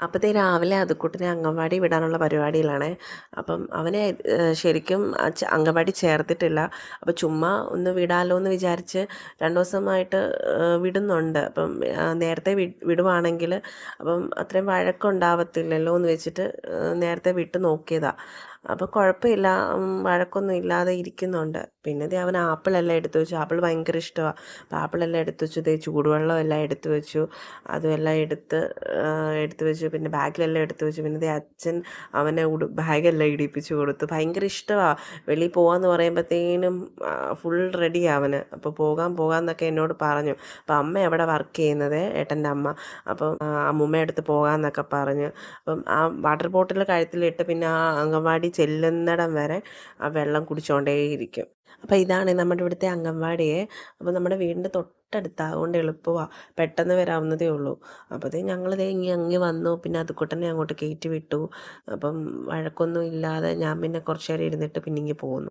അപ്പത്തേ രാവിലെ അതുക്കുട്ടനെ അംഗൻവാടി വിടാനുള്ള പരിപാടിയിലാണേ. അപ്പം അവനെ ശരിക്കും അംഗൻവാടി ചേർത്തിട്ടില്ല. അപ്പോൾ ചുമ്മാ ഒന്ന് വിടാലോ എന്ന് വിചാരിച്ച് 2 ദിവസമായിട്ട് വിടുന്നുണ്ട്. അപ്പം നേരത്തെ വിടുവാണെങ്കിൽ അപ്പം അത്രയും വഴക്കുണ്ടാവത്തില്ലല്ലോ എന്ന് വെച്ചിട്ട് നേരത്തെ വിട്ട് നോക്കിയതാ. അപ്പോൾ കുഴപ്പമില്ല, വഴക്കൊന്നും ഇല്ലാതെ ഇരിക്കുന്നുണ്ട്. പിന്നെ ദേ അവൻ ആപ്പിളെല്ലാം എടുത്തു വെച്ചു. ആപ്പിൾ ഭയങ്കര ഇഷ്ടമാണ്. അപ്പോൾ ആപ്പിളെല്ലാം എടുത്തു വെച്ചു. ദേ ചൂടുവെള്ളം എല്ലാം എടുത്തു വെച്ചു. അതുമെല്ലാം എടുത്തു വെച്ചു. പിന്നെ ബാഗിലെല്ലാം എടുത്തു വെച്ചു. പിന്നെ ദേ അച്ഛൻ അവനെ ബാഗെല്ലാം ഇടിപ്പിച്ച് കൊടുത്തു. ഭയങ്കര ഇഷ്ടമാണ്. വെളിയിൽ പോകാമെന്ന് പറയുമ്പോഴത്തേനും ഫുൾ റെഡിയാണ് അവന്. അപ്പോൾ പോകാമെന്നൊക്കെ എന്നോട് പറഞ്ഞു. അപ്പോൾ അമ്മ അവിടെ വർക്ക് ചെയ്യുന്നത്, ഏട്ടൻ്റെ അമ്മ. അപ്പം അമ്മൂമ്മയുടെ അടുത്ത് പോകാമെന്നൊക്കെ പറഞ്ഞു. അപ്പം ആ വാട്ടർ ബോട്ടിൽ കഴുത്തിലിട്ട് പിന്നെ ആ അംഗൻവാടി ചെല്ലുന്നിടം വരെ ആ വെള്ളം കുടിച്ചുകൊണ്ടേയിരിക്കും. അപ്പോൾ ഇതാണ് നമ്മുടെ ഇവിടുത്തെ അംഗൻവാടിയെ. അപ്പോൾ നമ്മുടെ വീടിൻ്റെ തൊട്ടടുത്താണ്, അതുകൊണ്ട് എളുപ്പമാണ്, പെട്ടെന്ന് വരാവുന്നതേ ഉള്ളൂ. അപ്പോഴത്തേക്കും ഞങ്ങൾ ദേ അങ്ങ് വന്നു. പിന്നെ അതുക്കുട്ടനെ അങ്ങോട്ട് കയറ്റി വിട്ടു. അപ്പം വഴക്കൊന്നും ഇല്ലാതെ ഞാൻ പിന്നെ കുറച്ച് നേരം ഇരുന്നിട്ട് പിന്നെ ഇങ്ങ് പോന്നു.